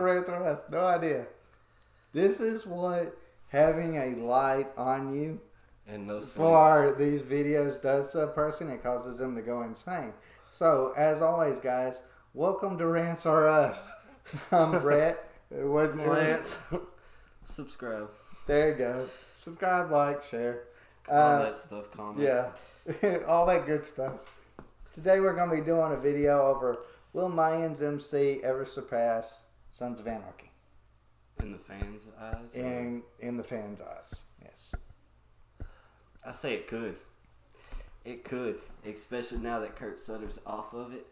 Rants R Us. No idea. This is what having a light on you and no sleep for these videos does to a person. It causes them to go insane. So, as always, guys, welcome to Rants R Us. I'm Brett. Lance. Subscribe. There you go. Subscribe, like, share. All that stuff, comment. Yeah. All that good stuff. Today we're going to be doing a video over will Mayans M.C. ever surpass Sons of Anarchy? In the fans' eyes? In the fans' eyes, yes. I say it could. It could. Especially now that Kurt Sutter's off of it.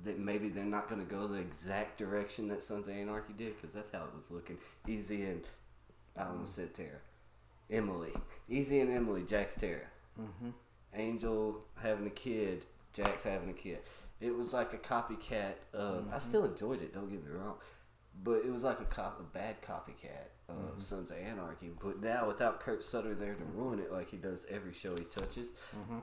That maybe they're not going to go the exact direction that Sons of Anarchy did, because that's how it was looking. Easy and I almost said Tara. Emily. Easy and Emily, Jack's Tara. Mm-hmm. Angel having a kid, Jack's having a kid. It was like a copycat of. I still enjoyed it. Don't get me wrong, but it was like a bad copycat of Sons of Anarchy. But now without Kurt Sutter there to ruin it, like he does every show he touches,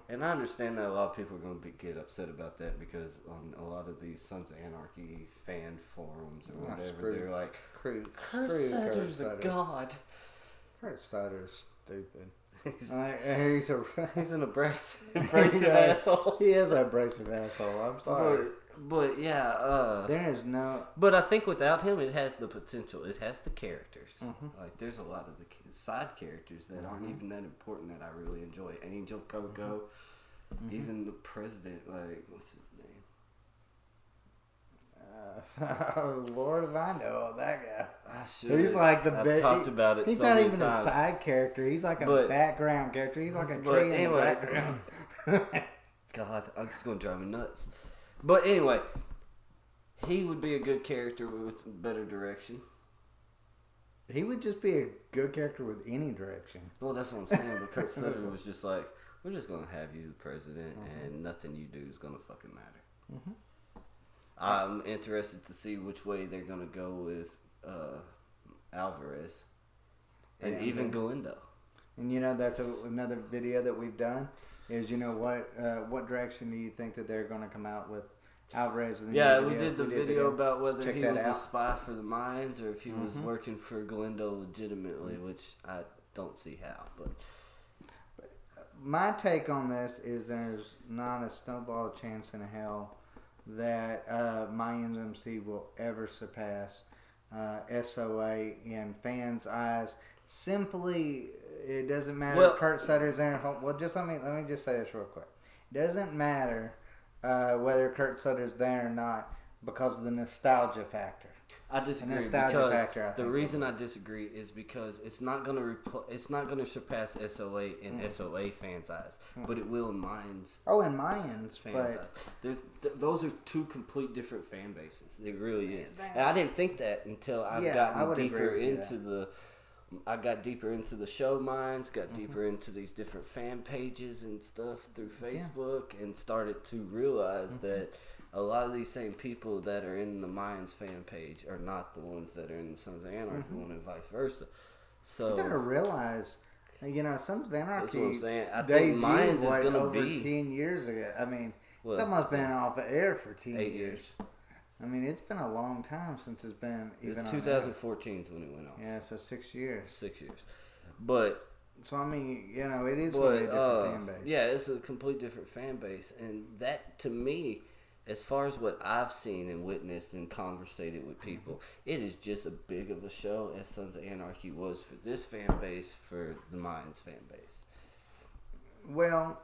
and I understand that a lot of people are going to get upset about that because on a lot of these Sons of Anarchy fan forums or whatever, they're like, Kurt Sutter's a god. Kurt Sutter's stupid. He's an abrasive asshole. He is an abrasive asshole. I'm sorry. But yeah. There is no... But I think without him, it has the potential. It has the characters. Like, there's a lot of the side characters that aren't even that important that I really enjoy. Angel, Coco, even the president, like, what's his name? Lord, if I know that guy. I should. He's like the I've talked about it. He's so not many even times. a side character. He's like a background character. He's like a tree in the background. God, I'm just gonna drive me nuts. But anyway, he would be a good character with better direction. He would just be a good character with any direction. Well, that's what I'm saying. But Kurt Sutter was just like, we're just gonna have you the president, and nothing you do is gonna fucking matter. I'm interested to see which way they're going to go with Alvarez and even Galindo. And you know, that's another video that we've done is, you know, what direction do you think that they're going to come out with Alvarez? We did the video about whether he was a spy for the Mayans or if he was working for Galindo legitimately, which I don't see how. But my take on this is there's not a snowball chance in hell that Mayans MC will ever surpass SOA in fans' eyes. Simply, it doesn't matter if Kurt Sutter's there. Well, just let me just say this real quick. It doesn't matter whether Kurt Sutter's there or not because of the nostalgia factor. I disagree because the reason I disagree is because it's not going to surpass SOA in SOA fans' eyes, but it will in Mayans. Oh, in Mayans fans' eyes. Those are two complete different fan bases. It really is. And I didn't think that until I got deeper into the. I got deeper into the show Mayans, got deeper into these different fan pages and stuff through Facebook, and started to realize that a lot of these same people that are in the Mayans fan page are not the ones that are in the Sons of Anarchy one and vice versa. So you gotta realize, you know, Sons of Anarchy. That's what I'm saying. I think Mayans is going to be 10 years ago. I mean, it's almost been off the air for 10 years. I mean, it's been a long time since it's been even. 2014 is when it went off. Yeah, so 6 years. 6 years, but. So, I mean, you know, it is going to be a different fan base. Yeah, it's a complete different fan base, and that to me. As far as what I've seen and witnessed and conversated with people, it is just as big of a show as Sons of Anarchy was for this fan base, for the Mayans fan base. Well,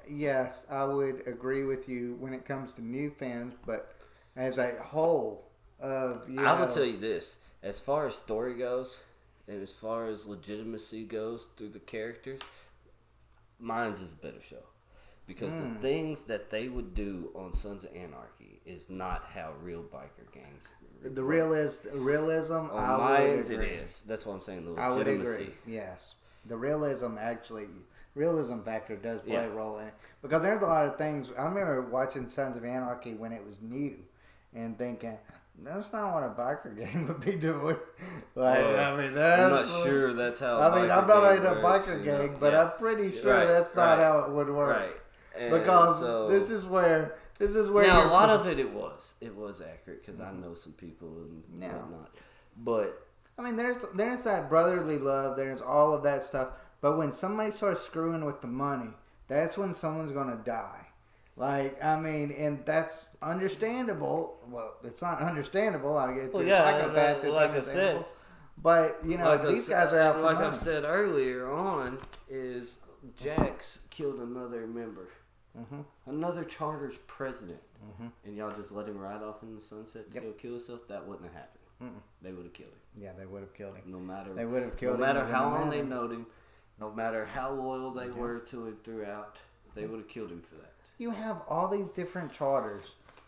yes, I would agree with you when it comes to new fans, but as a whole of, I will tell you this, as far as story goes, and as far as legitimacy goes through the characters, Mayans is a better show. Because the things that they would do on Sons of Anarchy is not how real biker gangs. The realism. On Mayans, it is. That's what I'm saying. The legitimacy. I would agree. Yes, the realism factor does play a role in it. Because there's a lot of things. I remember watching Sons of Anarchy when it was new, and thinking, that's not what a biker gang would be doing. I mean, I'm not sure that's how. I'm not in a biker gang, but I'm pretty sure that's not how it would work. Right. And because this is where This is where now a lot of it was accurate because I know some people and Yeah. whatnot. But I mean, there's that brotherly love. There's all of that stuff. But when somebody starts screwing with the money, that's when someone's gonna die. Like, I mean, and that's understandable. Well, it's not understandable. I get Well, you're a yeah, psychopath. It's like I understandable. said, But you know, these guys are out for like money. I've said earlier on, is Jax killed another member, another charter's president, and y'all just let him ride off in the sunset to go kill himself. That wouldn't have happened. They would have killed him. Yeah, they would have killed him. No matter they would have killed him. No matter how long they knowed him, no matter how loyal they were to him throughout, they would have killed him for that. You have all these different charters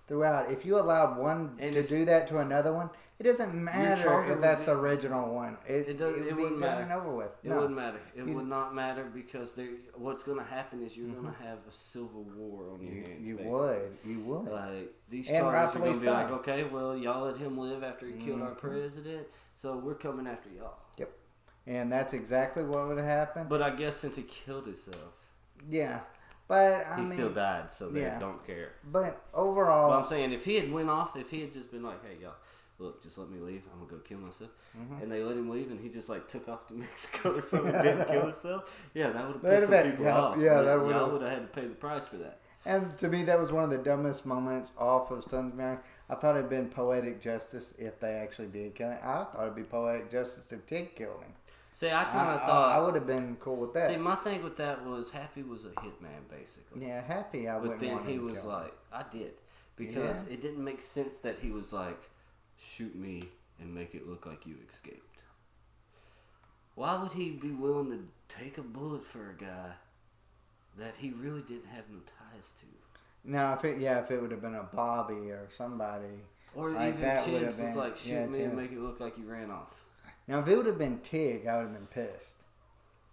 throughout. If you allowed one to do that to another one, it doesn't matter if that's the original one. It wouldn't matter. Over with. It wouldn't matter. It would not matter because what's going to happen is you're going to have a civil war on your hands. You basically. would. Like, these charters are going to be like, so. okay, well, y'all let him live after he killed our president, so we're coming after y'all. Yep. And that's exactly what would have happened. But I guess since he killed himself, yeah. But I he mean, still died, so they don't care. But overall, Well, I'm saying if he had went off, if he had just been like, "Hey, y'all, look, just let me leave. I'm gonna go kill myself," and they let him leave, and he just like took off to Mexico or something, and didn't kill himself. Yeah, that would have pissed some people off. Yeah, that would. Y'all would have had to pay the price for that. And to me, that was one of the dumbest moments off of Sons of Anarchy. I thought it'd been poetic justice if they actually did kill him. I thought it'd be poetic justice if Tig killed him. See, I kind of thought I would have been cool with that. See, my thing with that was Happy was a hitman, basically. Yeah, Happy. But then he was like, I did, because it didn't make sense that he was like, shoot me and make it look like you escaped. Why would he be willing to take a bullet for a guy that he really didn't have no ties to? No, if it would have been a Bobby or somebody, or like even that Chiggs was like, shoot me and make it look like you ran off. Now, if it would have been Tig, I would have been pissed.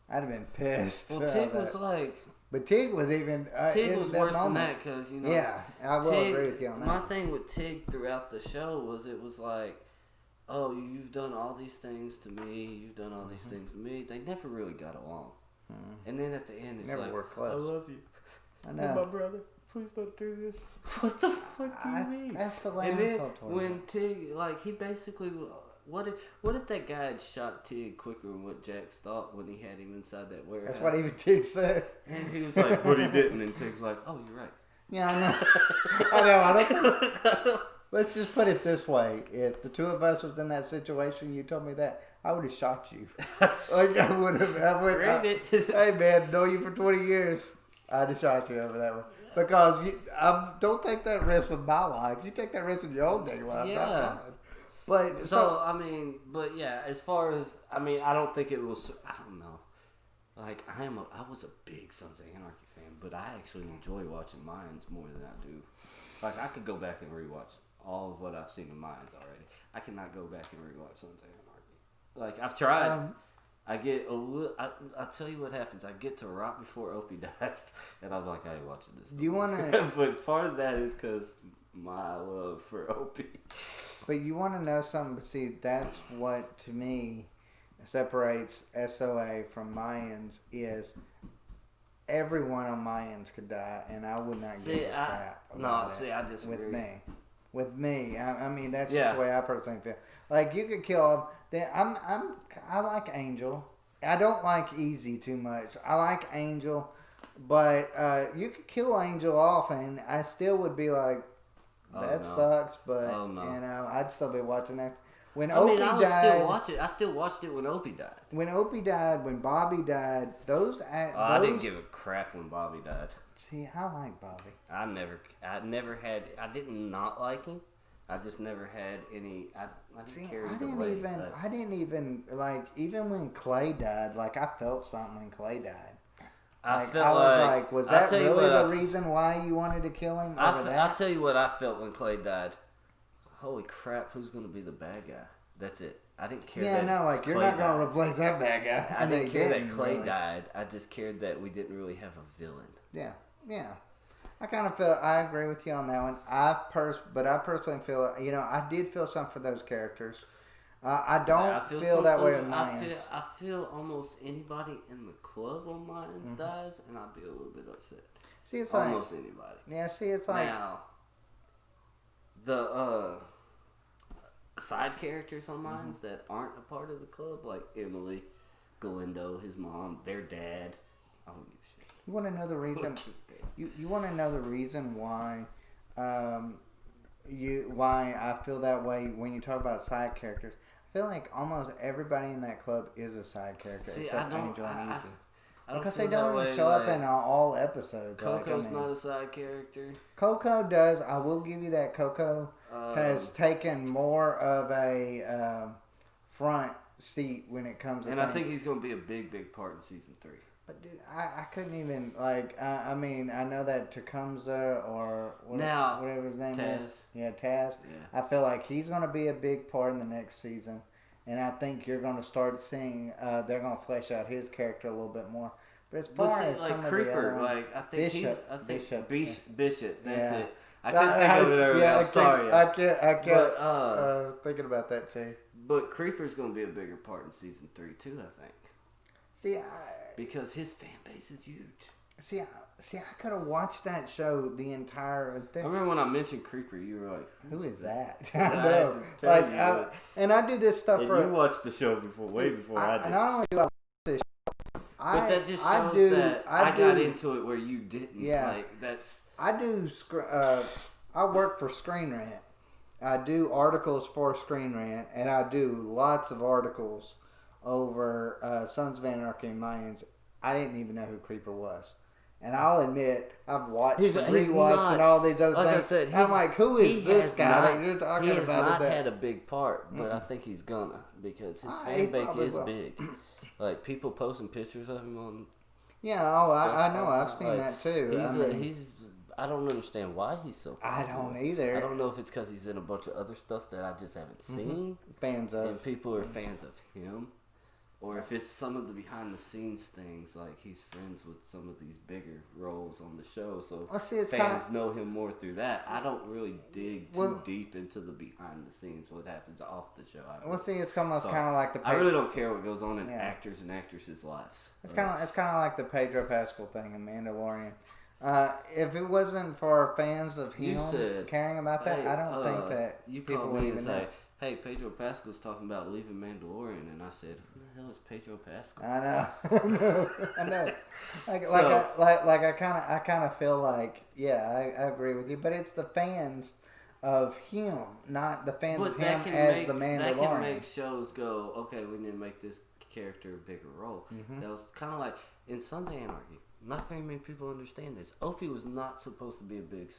I'd have been pissed. Well, Tig was like... But Tig was even... Tig was worse than that, because, you know... Yeah, I will agree with you on that. My thing with Tig throughout the show was it was like, oh, you've done all these things to me, you've done all these things to me. They never really got along. And then at the end, it's never like, worked close. I love you. I know. You're my brother. Please don't do this. What the fuck do you mean? That's the way and I then felt towards when Tig, like, he basically... What if that guy had shot Tig quicker than what Jax thought when he had him inside that warehouse? That's what even Tig said. And he was like, but he didn't. And Tig's like, oh, you're right. Yeah, I know. I don't. Let's just put it this way: if the two of us was in that situation, you told me that, I would have shot you. Like I would have. Hey man, know you for 20 years. I'd have shot you over that one because don't take that risk with my life. You take that risk with your own day life. Yeah. But so I mean, but yeah, as far as I don't think it was. I don't know. Like I was a big Sons of Anarchy fan, but I actually enjoy watching Mayans more than I do. Like I could go back and rewatch all of what I've seen in Mayans already. I cannot go back and rewatch Sons of Anarchy. Like I've tried. I get a little. I tell you what happens. I get to right before Opie dies, and I'm like, I ain't watching this. Do you want to? But part of that is because my love for Opie. But you want to know something? See, that's what to me separates SOA from Mayans is everyone on Mayans could die, and I would not give a crap. I disagree. With me, I mean that's just the way I personally feel. Like you could kill him. Then I like Angel. I don't like Easy too much. I like Angel, but you could kill Angel off, and I still would be like, that sucks. But you know, I'd still be watching that. When Opie died, still watch it. I still watched it when Opie died. When Opie died, when Bobby died, I didn't give a crap when Bobby died. See, I like Bobby. I didn't not like him. I just never had any. I didn't carry the weight. I didn't even like. Even when Clay died, like I felt something when Clay died. I was like, was that really the reason why you wanted to kill him? I'll tell you what I felt when Clay died. Holy crap! Who's going to be the bad guy? That's it. I didn't care. Yeah, no, like you're not going to replace that bad guy. I didn't care that Clay died. I just cared that we didn't really have a villain. Yeah. I kind of feel. I agree with you on that one. But I personally feel. You know, I did feel something for those characters. I don't feel that way with Mayans. I feel almost anybody in the club on Mayans dies, and I'd be a little bit upset. See, it's almost anybody. Yeah, see, it's like now the side characters on mine that aren't a part of the club, like Emily, Galindo, his mom, their dad. I don't give a shit. You want to know the reason? You want to know the reason why? Why I feel that way when you talk about side characters. I feel like almost everybody in that club is a side character except Angel and Easy. Because they don't even show up in all episodes. Coco's not a side character. Coco does. I will give you that. Coco has taken more of a front seat when it comes to and things. I think he's going to be a big part in season 3. But dude, I couldn't even I mean I know that Tecumseh or whatever his name is. Yeah, Taz. Yeah. I feel like he's going to be a big part in the next season, and I think you're going to start seeing they're going to flesh out his character a little bit more. But as far as some Creeper, of the other ones, I think Bishop. That's it. I couldn't think of it earlier. I'm sorry. I can't thinking about that too. But Creeper's going to be a bigger part in season 3 too. I think. See, because his fan base is huge. See, I could have watched that show the entire thing. I remember when I mentioned Creeper, you were like, "Who is that?" I know. And I do this stuff and for. You watched the show way before I did. Not only do I watch this show, but that just shows that I got into it where you didn't. Yeah, I do. I work for Screen Rant. I do articles for Screen Rant, and I do lots of articles over Sons of Anarchy and Mayans. I didn't even know who Creeper was. And I'll admit, I've watched and rewatched and all these other things. Like I said, I'm like, who is this guy that you're talking about? He has not had a big part, but I think he's gonna because his fan base is big. Like, people posting pictures of him on... Yeah, I know. I've seen that too. I don't understand why he's so popular. I don't either. I don't know if it's because he's in a bunch of other stuff that I just haven't seen. Fans of. And people are fans of him. Or if it's some of the behind-the-scenes things, like he's friends with some of these bigger roles on the show, so fans know him more through that. I don't really dig too deep into the behind-the-scenes, what happens off the show. It's almost kind of like the... I really don't care what goes on in actors and actresses' lives. It's kind of like the Pedro Pascal thing in Mandalorian. If it wasn't for fans of him caring about that, I don't think that you people called would me even and know. say, "Hey, Pedro Pascal's talking about leaving Mandalorian," and I said, "Who the hell is Pedro Pascal?" I know. I know. I kind of feel like, I agree with you, but it's the fans of him, not the fans of him as the Mandalorian. That can make shows go, okay, we need to make this character a bigger role. That was kind of like in Sons of Anarchy. Not very many people understand this. Opie was not supposed to be a big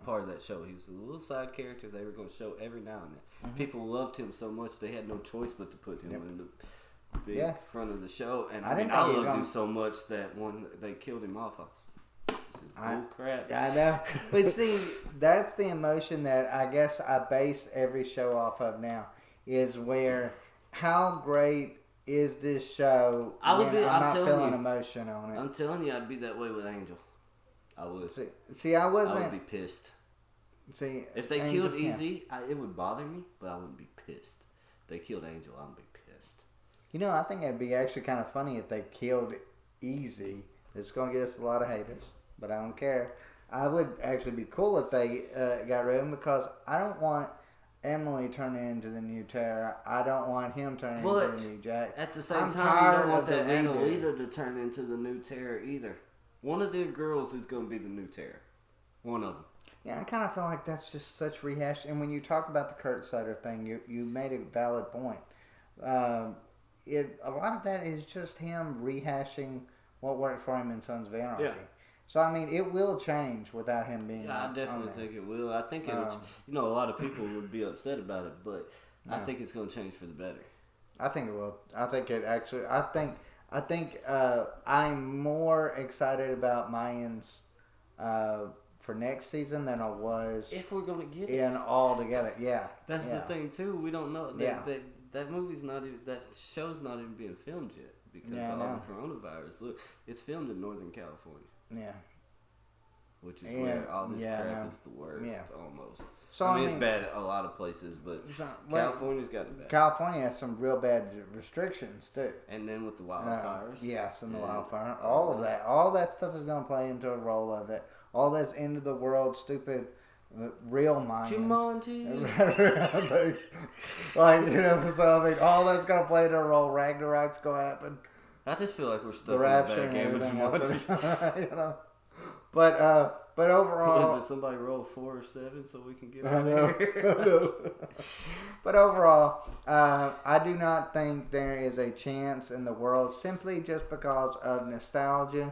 part of that show. He was a little side character they were going to show every now and then. People loved him so much they had no choice but to put him in the big front of the show. And I loved him so much that when they killed him off, this is bull crap. I know. But see, that's the emotion that I guess I base every show off of now, is where how great is this show I'm not feeling emotion on it. I'm telling you, I'd be that way with Angel. I would. See, I wasn't... I would be pissed. See, if they killed Easy, it would bother me, but I wouldn't be pissed. If they killed Angel, I would be pissed. You know, I think it'd be actually kind of funny if they killed Easy. It's going to get us a lot of haters, but I don't care. I would actually be cool if they got rid of him, because I don't want Emily turning into the new Terror. I don't want him turning into the new Jack. At the same time, you don't want that Annalita to turn into the new Terror either. One of their girls is going to be the new Terror. One of them. Yeah, I kind of feel like that's just such rehash. And when you talk about the Kurt Sutter thing, you made a valid point. A lot of that is just him rehashing what worked for him in Sons of Anarchy. Yeah. So, I mean, it will change without him being I definitely think it will. I think a lot of people would be upset about it, but I think it's going to change for the better. I think it will. I think it actually... I think I'm more excited about Mayans for next season than I was... If we're going to get it. In all together, yeah. That's the thing, too. We don't know. That movie's not even... That show's not even being filmed yet because of all the coronavirus. Look, it's filmed in Northern California. Yeah. which is where all this crap is the worst, almost. So I mean, it's bad a lot of places, but California's got it bad. California has some real bad restrictions, too. And then with the wildfires. Yes, and the wildfire. All that stuff is going to play into a role of it. All that's end of the world, stupid, real Mayans. Jumanji. So I mean, all that's going to play into a role. Ragnarok's going to happen. I just feel like we're stuck The rapture in a bad game of Jumanji. But overall, is it somebody roll 4 or 7 so we can get out of here? But overall, I do not think there is a chance in the world, simply just because of nostalgia,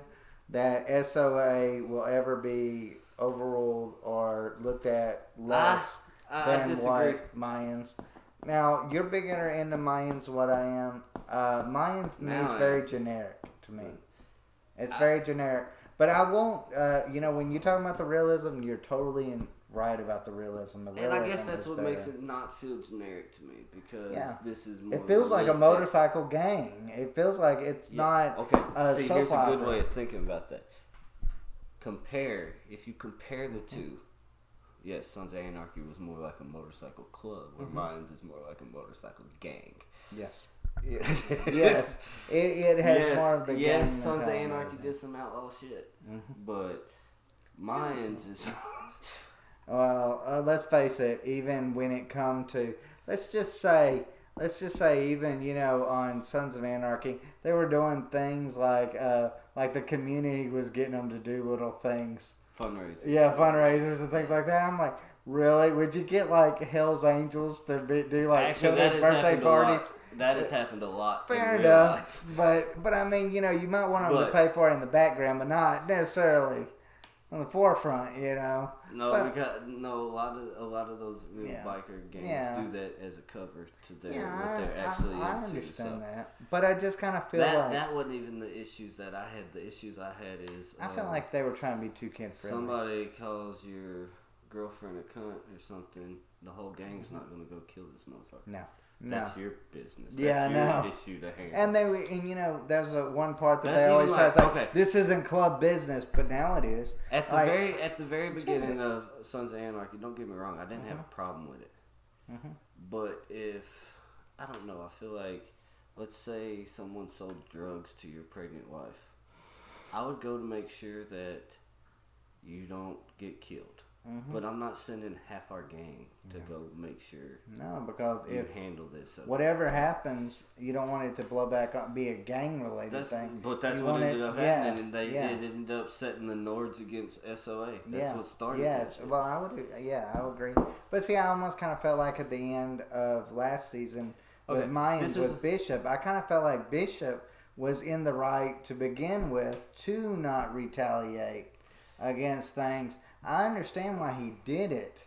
that SOA will ever be overruled or looked at less than what Mayans. Now, you're bigger into Mayans than what I am. Mayans to me is very generic to me. It's very generic. But I won't, when you're talking about the realism, you're totally right about the realism. And I guess that's what makes it not feel generic to me, because this is more. It feels like a motorcycle gang. It feels like it's not. Okay, see, here's a good way of thinking about that. If you compare the two, yes, Sons of Anarchy was more like a motorcycle club, where Mayans is more like a motorcycle gang. Yes. Yes, it had more of the gang. Yes, Sons of Anarchy did some outlaw shit, but Mayans is. Well, let's face it. Even when it come to, let's just say, even on Sons of Anarchy, they were doing things like the community was getting them to do little things, fundraisers. Yeah, fundraisers and things like that. I'm like, really? Would you get like Hell's Angels to do like children's birthday parties? That has happened a lot. Fair enough, but I mean, you might want them to pay for it in the background, but not necessarily on the forefront. No, a lot of those real biker gangs do that as a cover to what they're actually into. I understand that, but I just kind of feel like that wasn't even the issues that I had. The issues I had is I feel like they were trying to be too kid friendly. Somebody calls your girlfriend a cunt or something, the whole gang's not going to go kill this motherfucker. No. That's your business. That's your issue to handle. And there's one part that they always try to say, this isn't club business, but now it is. At the very beginning of Sons of Anarchy, don't get me wrong, I didn't have a problem with it. But I don't know, I feel like, let's say someone sold drugs to your pregnant wife. I would go to make sure that you don't get killed. But I'm not sending half our gang to go make sure. No, because you handle this. Okay. Whatever happens, you don't want it to blow back up, be a gang related thing. But that's what ended up happening, and it ended up setting the Nords against SOA. That's what started. Yes, well, I would agree. But see, I almost kind of felt like at the end of last season with Mayans with Bishop, I kind of felt like Bishop was in the right to begin with to not retaliate against things. I understand why he did it,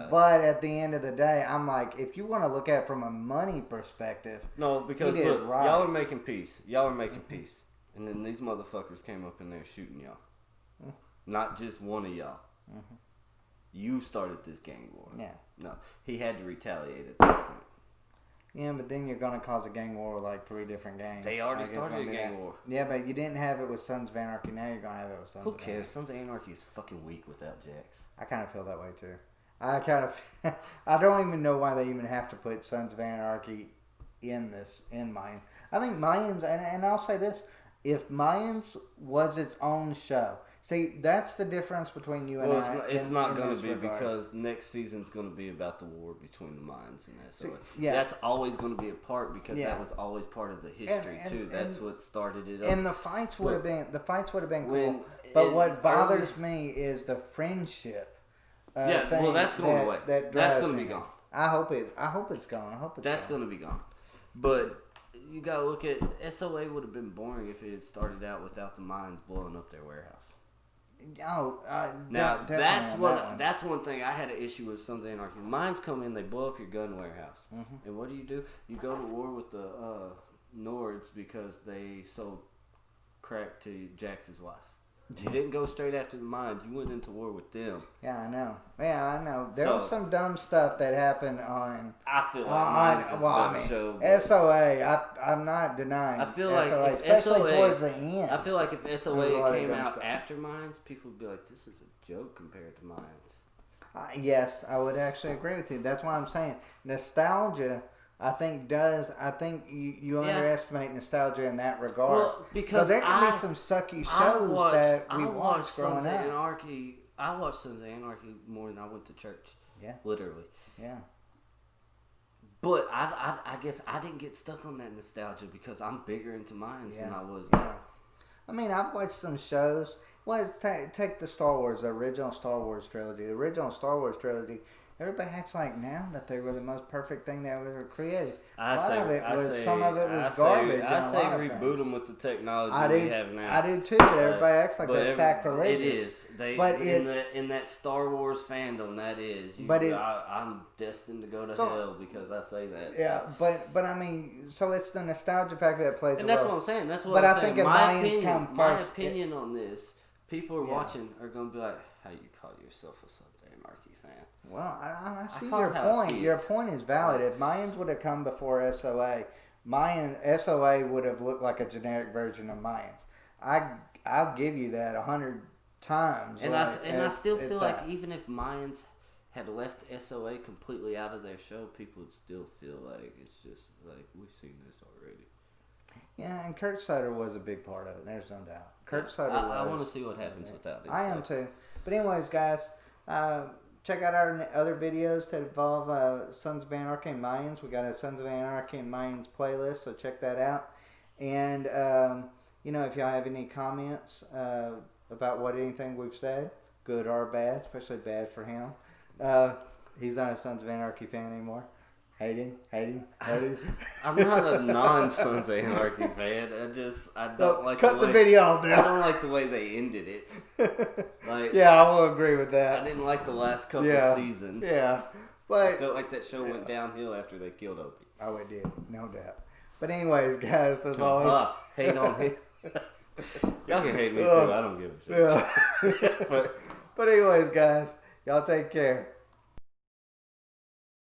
but at the end of the day, I'm like, if you want to look at it from a money perspective, no, because look, y'all are making peace. Y'all are making peace, and then these motherfuckers came up in there shooting y'all. Not just one of y'all. You started this gang war. Yeah. No, he had to retaliate at that point. Yeah, but then you're going to cause a gang war with like 3 different gangs. They already started a gang war. Yeah, but you didn't have it with Sons of Anarchy. Now you're going to have it with Sons of Anarchy. Who cares? Sons of Anarchy is fucking weak without Jax. I kind of feel that way too. I don't even know why they even have to put Sons of Anarchy in Mayans. I think Mayans, and I'll say this, if Mayans was its own show, see, that's the difference between you and I. It's not going to be because next season's going to be about the war between the Mayans and SOA. That's always going to be a part because that was always part of the history too. That's what started it up. And the fights would have been cool. But what bothers me is the friendship. Well, that's going away. That's going to be gone. I hope it's gone. That's going to be gone. But you got to look at SOA would have been boring if it had started out without the Mayans blowing up their warehouse. Now that's one thing I had an issue with Sons of Anarchy. Mayans come in, they blow up your gun warehouse, and what do? You go to war with the Nords because they sold crack to Jax's wife. You didn't go straight after the Mayans. You went into war with them. Yeah, I know. Yeah, I know. There was some dumb stuff that happened on. I feel like Mayans is a better show. SOA, I'm not denying. I feel like SOA, if especially SOA, towards the end. I feel like if SOA came out after Mayans, people would be like, "This is a joke compared to Mayans." Yes, I would actually agree with you. That's why I'm saying nostalgia. I think you underestimate nostalgia in that regard. Well, because there can be some sucky shows that we watched growing Sons of up. Anarchy. I watched Sons of Anarchy more than I went to church. Yeah, literally. Yeah. But I guess I didn't get stuck on that nostalgia because I'm bigger into Mayans than I was. Yeah. I mean, I've watched some shows. Well, take the Star Wars, the original Star Wars trilogy. The original Star Wars trilogy. Everybody acts like now that they were the most perfect thing that ever created. Some of it was garbage. I say reboot them with the technology we have now. I do too, but everybody acts like that's sacrilegious. It is. In that Star Wars fandom, that is. I'm destined to go to hell because I say that. Yeah, but I mean, so it's the nostalgia factor that plays. And that's what I'm saying. That's what I'm saying. My opinion on this, people are watching are going to be like, "How you call yourself a Sons of Anarchy fan?" Well, I see your point. Your point is valid. If Mayans would have come before SOA, SOA would have looked like a generic version of Mayans. I'll give you that 100 times. And I still feel like even if Mayans had left SOA completely out of their show, people would still feel like it's just like we've seen this already. Yeah, and Kurt Sutter was a big part of it. There's no doubt. Kurt Sutter. I want to see what happens without it. I am too. But anyways, guys. Check out our other videos that involve Sons of Anarchy and Mayans. We got a Sons of Anarchy and Mayans playlist, so check that out. And, if y'all have any comments about anything we've said, good or bad, especially bad for him. He's not a Sons of Anarchy fan anymore. Hate him. I'm not a non-Sons of Anarchy fan. I don't like cut the video off now. I don't like the way they ended it. Yeah, I will agree with that. I didn't like the last couple seasons. Yeah, but I felt like that show went downhill after they killed Opie. Oh, it did, no doubt. But anyways, guys, as always, hate on him. Y'all can hate me too. I don't give a shit. Yeah. But anyways, guys, y'all take care.